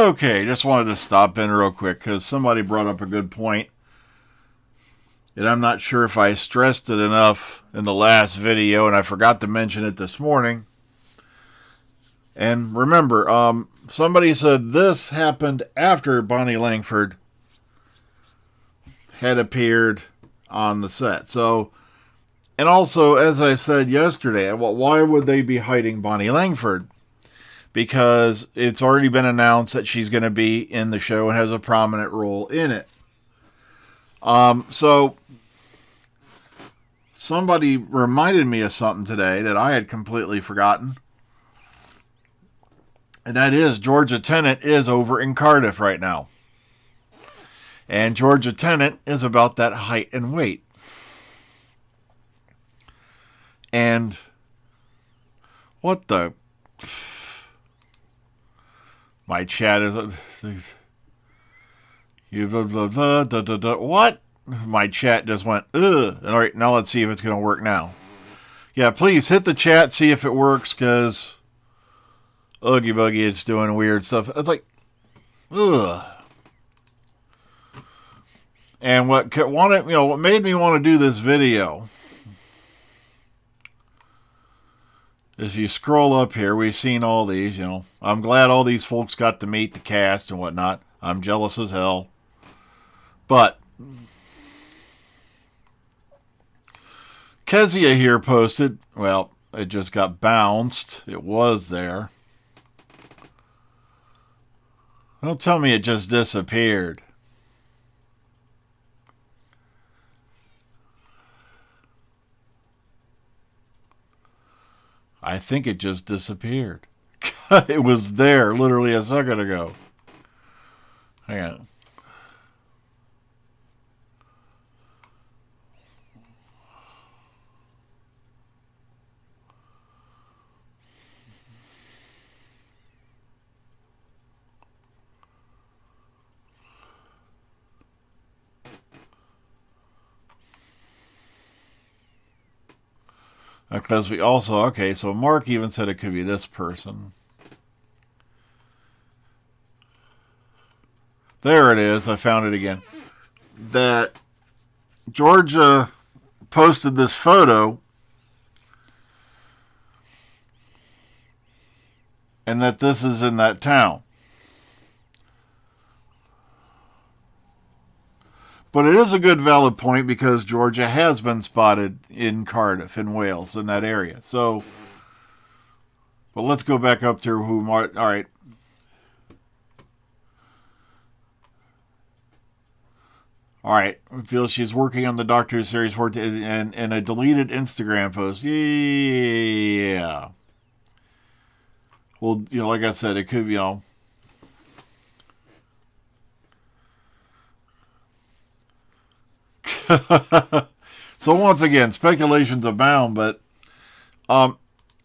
Okay, just wanted to stop in real quick because somebody brought up a good point. And I'm not sure if I stressed it enough in the last video, and I forgot to mention it this morning. And remember, somebody said this happened after Bonnie Langford had appeared on the set. So, and also, as I said yesterday, why would they be hiding Bonnie Langford? Because it's already been announced that she's going to be in the show and has a prominent role in it. So somebody reminded me of something today that I had completely forgotten. And that is Georgia Tennant is over in Cardiff right now. And Georgia Tennant is about that height and weight. And what the... My chat is... What? My chat just went, ugh. All right, now let's see if it's going to work now. Yeah, please hit the chat, see if it works, because Oogie Boogie is doing weird stuff. It's like, ugh. And what made me want to do this video, if you scroll up here, we've seen all these, I'm glad all these folks got to meet the cast and whatnot. I'm jealous as hell. But Kezia here posted, well, it just got bounced. It was there. Don't tell me it just disappeared. I think it just disappeared. It was there literally a second ago. Hang on. Because we also, okay, so Mark even said it could be this person. There it is. I found it again. That Georgia posted this photo and that this is in that town. But it is a good valid point because Georgia has been spotted in Cardiff, in Wales, in that area. So, but let's go back up to who all right. All right. I feel she's working on the Doctor Who series for and a deleted Instagram post. Yeah. Well, like I said, it could be, So once again, speculations abound, but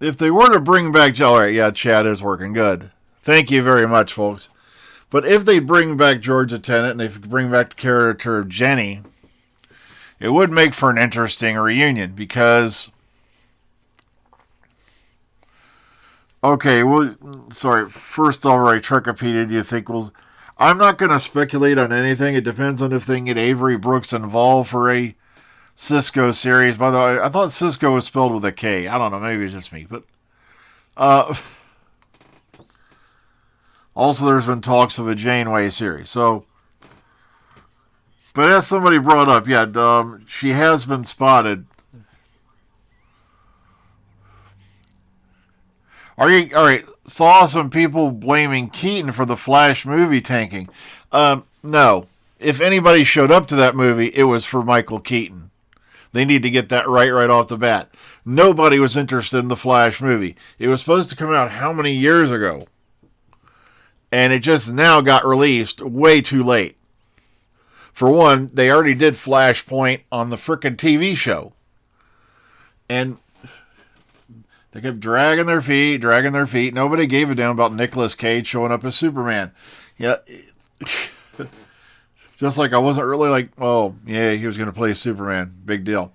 if they were to bring back... All right, yeah, chat is working. Good. Thank you very much, folks. But if they bring back Georgia Tennant and they bring back the character of Jenny, it would make for an interesting reunion because... Okay, well, sorry. First, all right, Trekopedia, do you think I'm not going to speculate on anything. It depends on if they can get Avery Brooks involved for a Cisco series. By the way, I thought Cisco was spelled with a K. I don't know. Maybe it's just me. But also, there's been talks of a Janeway series. So, but as somebody brought up, yeah, she has been spotted. All right, saw some people blaming Keaton for the Flash movie tanking. No. If anybody showed up to that movie, it was for Michael Keaton. They need to get that right off the bat. Nobody was interested in the Flash movie. It was supposed to come out how many years ago? And it just now got released way too late. For one, they already did Flashpoint on the frickin' TV show. And they kept dragging their feet. Nobody gave a damn about Nicolas Cage showing up as Superman. Yeah. Just like I wasn't really like, oh, yeah, he was going to play Superman. Big deal.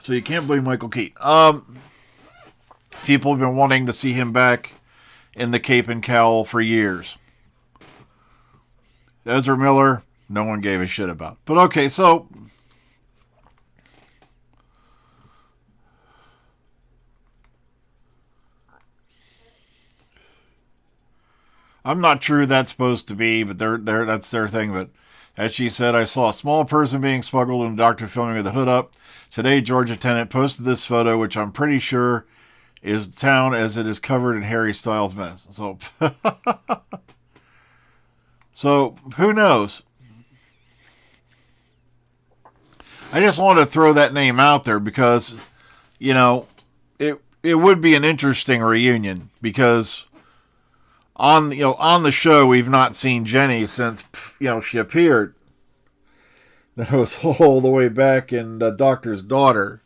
So you can't blame Michael Keaton. People have been wanting to see him back in the cape and cowl for years. Ezra Miller, no one gave a shit about. But okay, so I'm not sure who that's supposed to be, but that's their thing. But as she said, I saw a small person being smuggled and a doctor filming with the hood up. Today, Georgia Tennant posted this photo, which I'm pretty sure is the town as it is covered in Harry Styles' mess. So who knows? I just wanted to throw that name out there because, it would be an interesting reunion because on the show we've not seen Jenny since she appeared. That was all the way back in The Doctor's Daughter.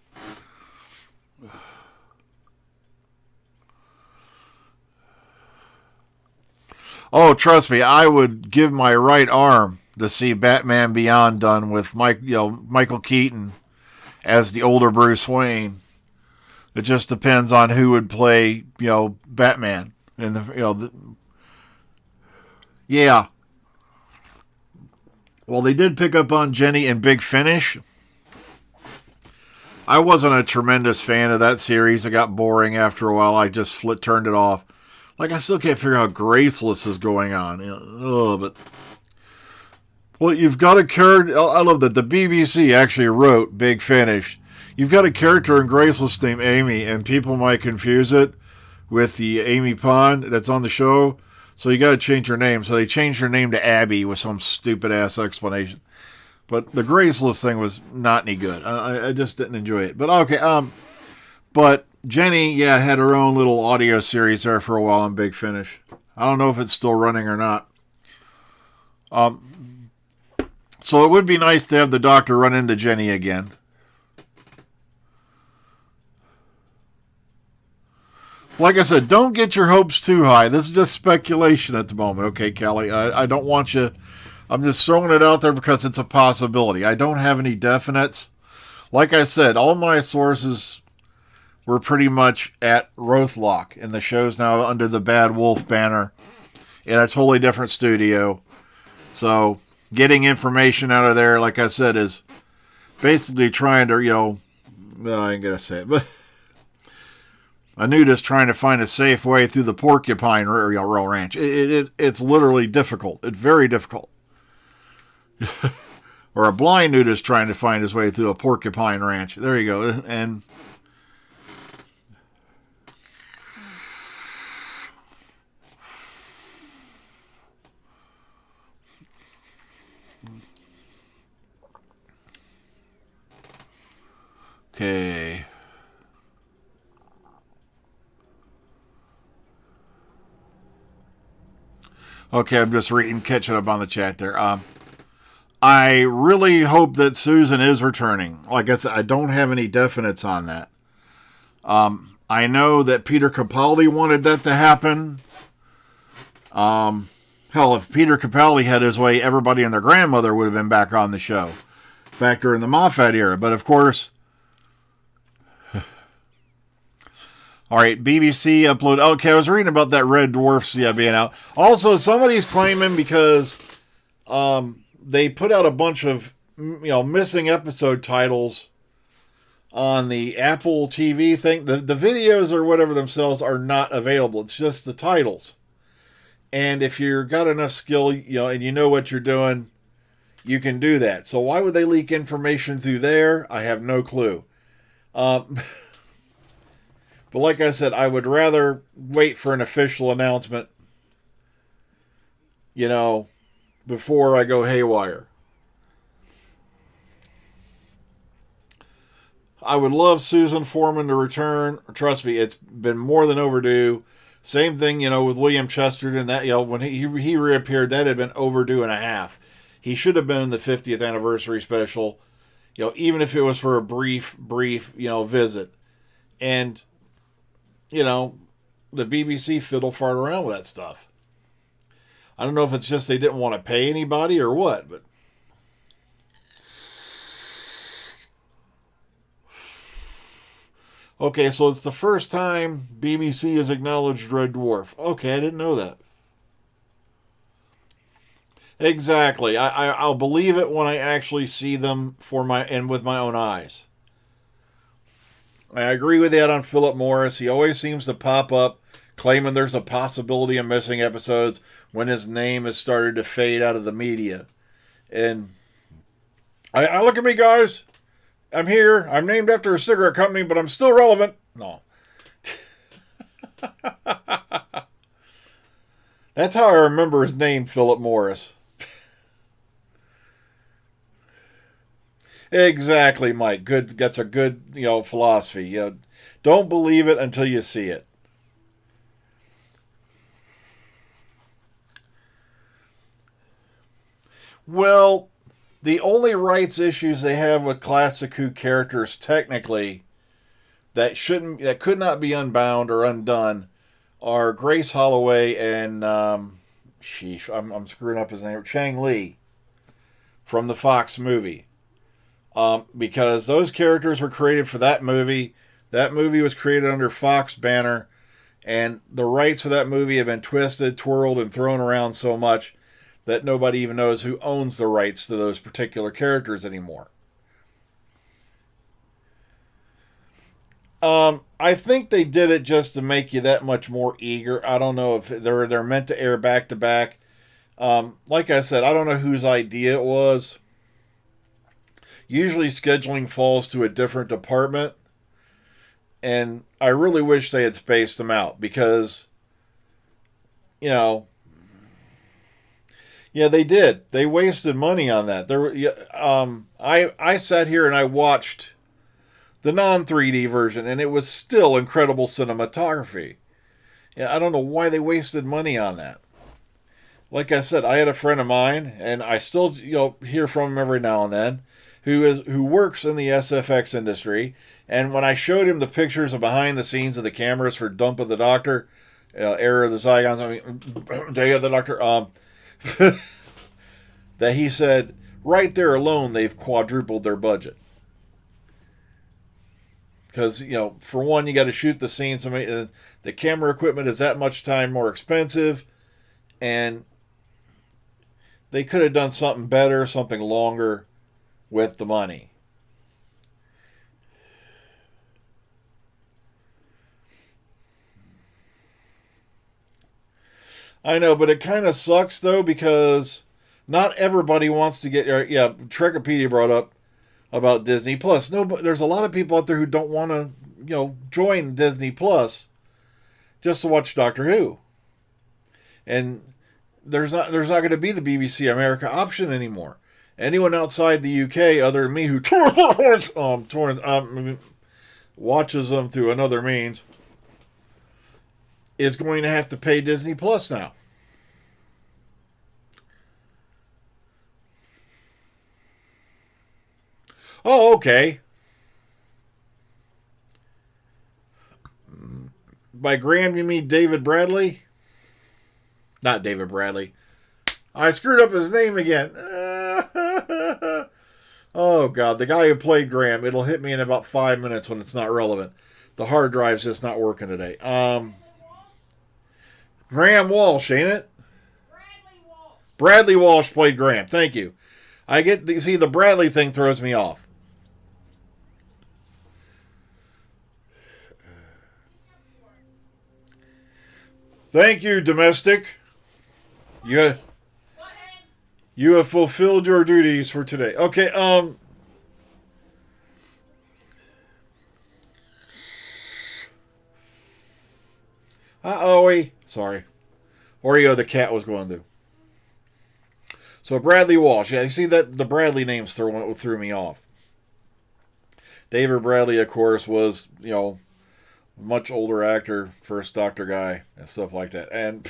Oh, trust me, I would give my right arm to see Batman Beyond done with Michael Keaton as the older Bruce Wayne. It just depends on who would play, Batman. And yeah. Well, they did pick up on Jenny in Big Finish. I wasn't a tremendous fan of that series. It got boring after a while. I just turned it off. Like, I still can't figure out how Graceless is going on. Well, you've got a character. I love that the BBC actually wrote Big Finish. You've got a character in Graceless named Amy, and people might confuse it with the Amy Pond that's on the show. So you got to change her name. So they changed her name to Abby with some stupid ass explanation. But the Graceless thing was not any good. I just didn't enjoy it. But okay, but Jenny, had her own little audio series there for a while on Big Finish. I don't know if it's still running or not. So it would be nice to have the Doctor run into Jenny again. Like I said, don't get your hopes too high. This is just speculation at the moment, okay, Kelly? I don't want you... I'm just throwing it out there because it's a possibility. I don't have any definites. Like I said, all my sources were pretty much at Rothlock, and the show's now under the Bad Wolf banner in a totally different studio. So getting information out of there, like I said, is basically trying to, I ain't going to say it, but a nudist trying to find a safe way through the Porcupine Ranch. It's literally difficult. It's very difficult. Or a blind nudist trying to find his way through a Porcupine Ranch. There you go. And okay. Okay, I'm just catching up on the chat there. I really hope that Susan is returning. Like I said, I don't have any definites on that. I know that Peter Capaldi wanted that to happen. Hell, if Peter Capaldi had his way, everybody and their grandmother would have been back on the show. Back during the Moffat era. But of course... Alright, BBC upload... Okay, I was reading about that Red Dwarfs being out. Also, somebody's claiming because... they put out a bunch of, missing episode titles on the Apple TV thing. The videos or whatever themselves are not available. It's just the titles. And if you've got enough skill, and you know what you're doing, you can do that. So why would they leak information through there? I have no clue. But like I said, I would rather wait for an official announcement, before I go haywire. I would love Susan Foreman to return. Trust me, it's been more than overdue. Same thing, with William Chesterton. That, when he reappeared, that had been overdue and a half. He should have been in the 50th anniversary special, even if it was for a brief, visit. And, the BBC fiddle-fart around with that stuff. I don't know if it's just they didn't want to pay anybody or what, but... Okay, so it's the first time BBC has acknowledged Red Dwarf. Okay, I didn't know that. Exactly. I'll believe it when I actually see them with my own eyes. I agree with that on Philip Morris. He always seems to pop up claiming there's a possibility of missing episodes when his name has started to fade out of the media. And I look at me, guys. I'm here. I'm named after a cigarette company, but I'm still relevant. No. That's how I remember his name, Philip Morris. Exactly, Mike. Good. That's a good, philosophy. Don't believe it until you see it. Well, the only rights issues they have with classic Who characters, technically, that could not be unbound or undone, are Grace Holloway and sheesh, I'm screwing up his name, Chang Lee from the Fox movie. Because those characters were created for that movie. That movie was created under Fox banner, and the rights for that movie have been twisted, twirled, and thrown around so much that nobody even knows who owns the rights to those particular characters anymore. I think they did it just to make you that much more eager. I don't know if they're meant to air back to back. Like I said, I don't know whose idea it was. Usually scheduling falls to a different department, and I really wish they had spaced them out because, you know, yeah, they did. They wasted money on that. I sat here and I watched the non 3D version, and it was still incredible cinematography. Yeah, I don't know why they wasted money on that. Like I said, I had a friend of mine, and I still hear from him every now and then, who works in the SFX industry. And when I showed him the pictures of behind the scenes of the cameras for Dump of the Doctor, Error of the Zygons, Day of the Doctor, that he said right there alone they've quadrupled their budget. Because for one, you got to shoot the scene. The camera equipment is that much time more expensive, and they could have done something better, something longer with the money. I know, but it kind of sucks though because not everybody wants to get. Yeah, Trekopedia brought up about Disney Plus. No, but there's a lot of people out there who don't want to, join Disney Plus just to watch Doctor Who, and there's not going to be the BBC America option anymore. Anyone outside the UK, other than me, who watches them through another means, is going to have to pay Disney Plus now. Oh, okay. By Graham, you mean David Bradley? Not David Bradley. I screwed up his name again. Oh, God. The guy who played Graham. It'll hit me in about 5 minutes when it's not relevant. The hard drive's just not working today. Graham Walsh, ain't it? Bradley Walsh played Graham. Thank you. See, the Bradley thing throws me off. Thank you, domestic. You you have fulfilled your duties for today. Okay, sorry. Oreo the cat was going to. So Bradley Walsh. Yeah, you see that the Bradley names threw me off. David Bradley, of course, was, much older actor, first Doctor guy, and stuff like that. And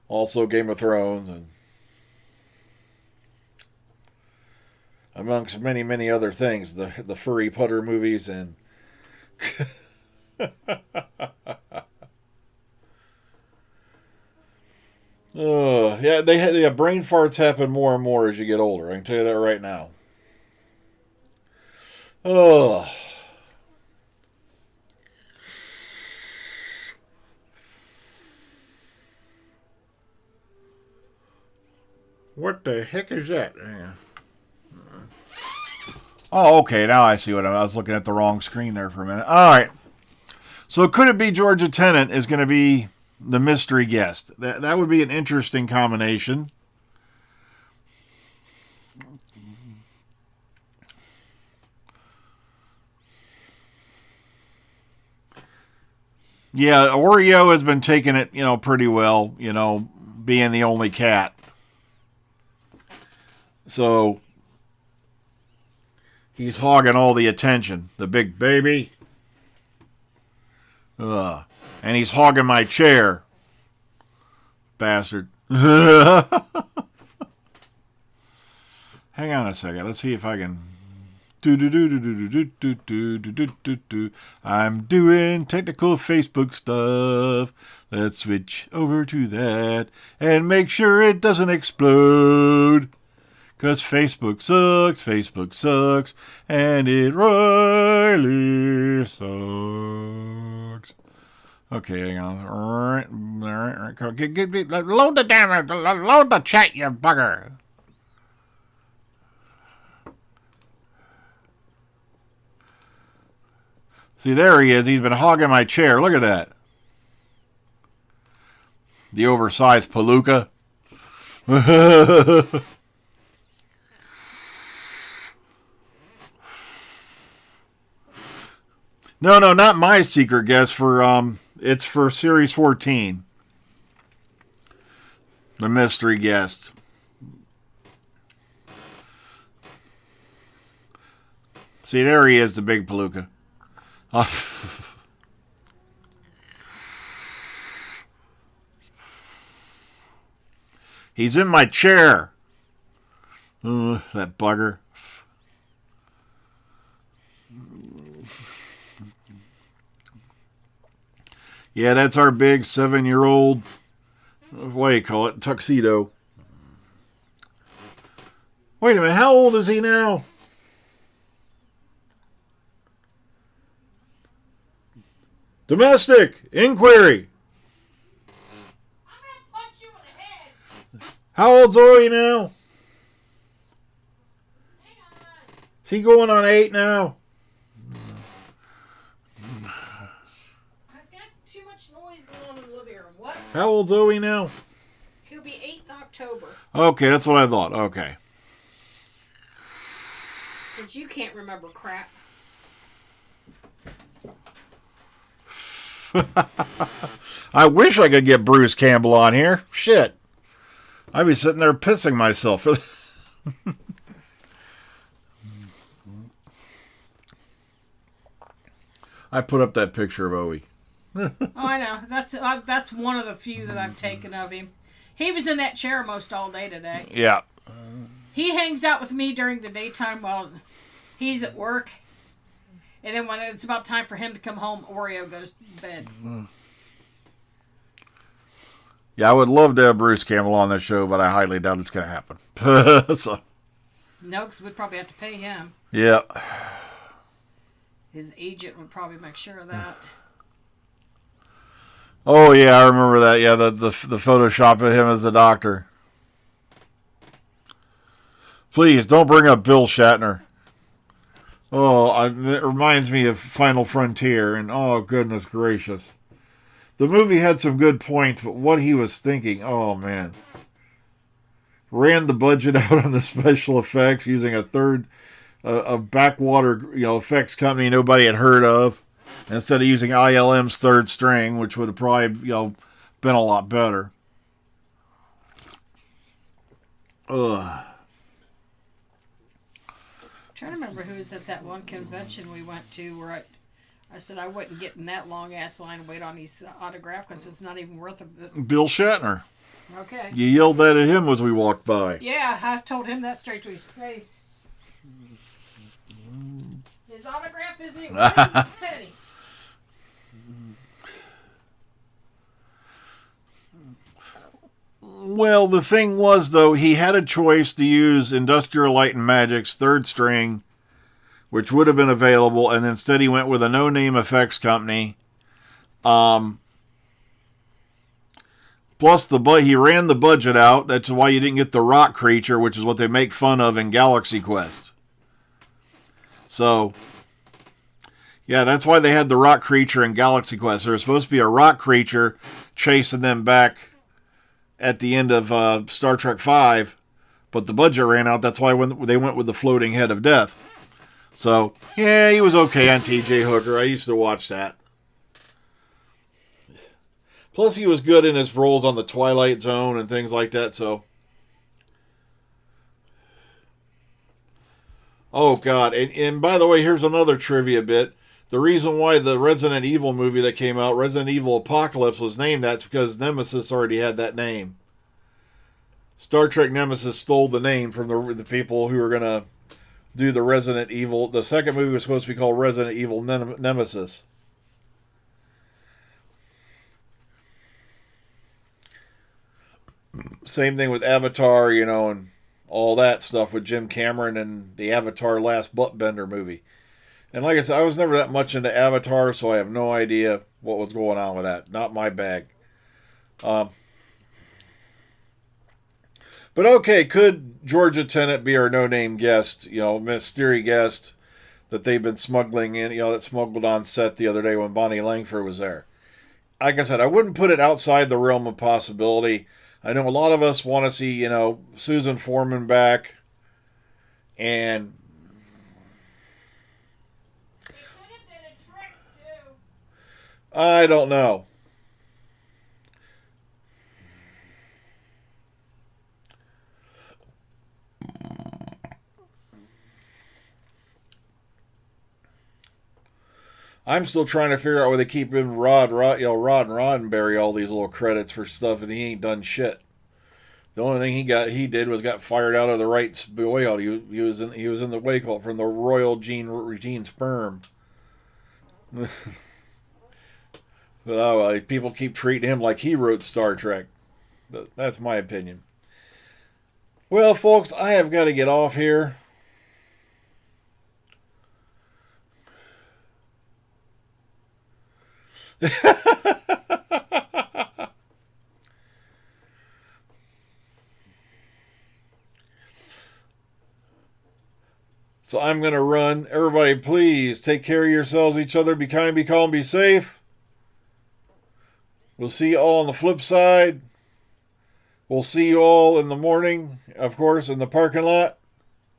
also Game of Thrones, and amongst many, many other things. The furry putter movies and yeah, brain farts happen more and more as you get older. I can tell you that right now. Oh. What the heck is that? Oh, okay. Now I see what I was looking at the wrong screen there for a minute. All right. So could it be Georgia Tennant is going to be the mystery guest? That would be an interesting combination. Yeah, Oreo has been taking it, pretty well, being the only cat. So he's hogging all the attention. The big baby. And he's hogging my chair. Bastard. Hang on a second. Let's see if I can. I'm doing technical Facebook stuff. Let's switch over to that and make sure it doesn't explode. Because Facebook sucks, and it really sucks. Okay, hang on. All right. Load the chat, you bugger. See, there he is. He's been hogging my chair. Look at that. The oversized palooka. No, not my secret guest. It's for Series 14. The mystery guest. See, there he is, the big palooka. He's in my chair. That bugger. Yeah, that's our big 7-year-old, what do you call it, tuxedo. Wait a minute, how old is he now? Domestic inquiry. I'm gonna punch you in the head. How old's Zoe now? Hang on. Is he going on 8 now? I've got too much noise going on in the living room. What? How old's Zoe now? He'll be 8 in October. Okay, that's what I thought. Okay. Since you can't remember crap. I wish I could get Bruce Campbell on here. Shit. I'd be sitting there pissing myself. I put up that picture of Owie. Oh, I know. That's one of the few that I've taken of him. He was in that chair most all day today. Yeah. He hangs out with me during the daytime while he's at work. And then when it's about time for him to come home, Oreo goes to bed. Yeah, I would love to have Bruce Campbell on this show, but I highly doubt it's going to happen. So. No, because we'd probably have to pay him. Yeah. His agent would probably make sure of that. Oh, yeah, I remember that. Yeah, the Photoshop of him as the doctor. Please, don't bring up Bill Shatner. Oh, it reminds me of Final Frontier, and oh, goodness gracious. The movie had some good points, but what he was thinking, oh, man. Ran the budget out on the special effects using a backwater, effects company nobody had heard of, instead of using ILM's third string, which would have probably, been a lot better. Ugh. I'm trying to remember who was at that one convention we went to where I said I wouldn't get in that long ass line and wait on his autograph because it's not even worth it. Bill Shatner. Okay. You yelled that at him as we walked by. Yeah, I told him that straight to his face. His autograph isn't even worth a penny. Well, the thing was, though, he had a choice to use Industrial Light and Magic's third string, which would have been available, and instead he went with a no-name effects company. Plus, he ran the budget out. That's why you didn't get the rock creature, which is what they make fun of in Galaxy Quest. So, yeah, that's why they had the rock creature in Galaxy Quest. There was supposed to be a rock creature chasing them back at the end of Star Trek V, but the budget ran out. That's why they went with the floating head of death. So, yeah, he was okay on T.J. Hooker. I used to watch that. Plus, he was good in his roles on the Twilight Zone and things like that, so. Oh, God. And by the way, here's another trivia bit. The reason why the Resident Evil movie that came out, Resident Evil Apocalypse, was named that's because Nemesis already had that name. Star Trek Nemesis stole the name from the people who were going to do the Resident Evil. The second movie was supposed to be called Resident Evil Nemesis. Same thing with Avatar, and all that stuff with Jim Cameron and the Avatar Last Buttbender movie. And like I said, I was never that much into Avatar, so I have no idea what was going on with that. Not my bag. But okay, could Georgia Tennant be our no-name guest, mystery guest that they've been smuggling in, that smuggled on set the other day when Bonnie Langford was there? Like I said, I wouldn't put it outside the realm of possibility. I know a lot of us want to see, Susan Foreman back. And It could have been a trick, too. I don't know. I'm still trying to figure out why they keep him Rod and Roddenberry all these little credits for stuff, and he ain't done shit. The only thing he did was got fired out of the Wright Boyle. He was in the wake from the Royal Gene Sperm. But people keep treating him like he wrote Star Trek. But that's my opinion. Well, folks, I have got to get off here. So I'm going to run. Everybody, please take care of yourselves, each other. Be kind, be calm, be safe. We'll see you all on the flip side. We'll see you all in the morning, of course, in the parking lot.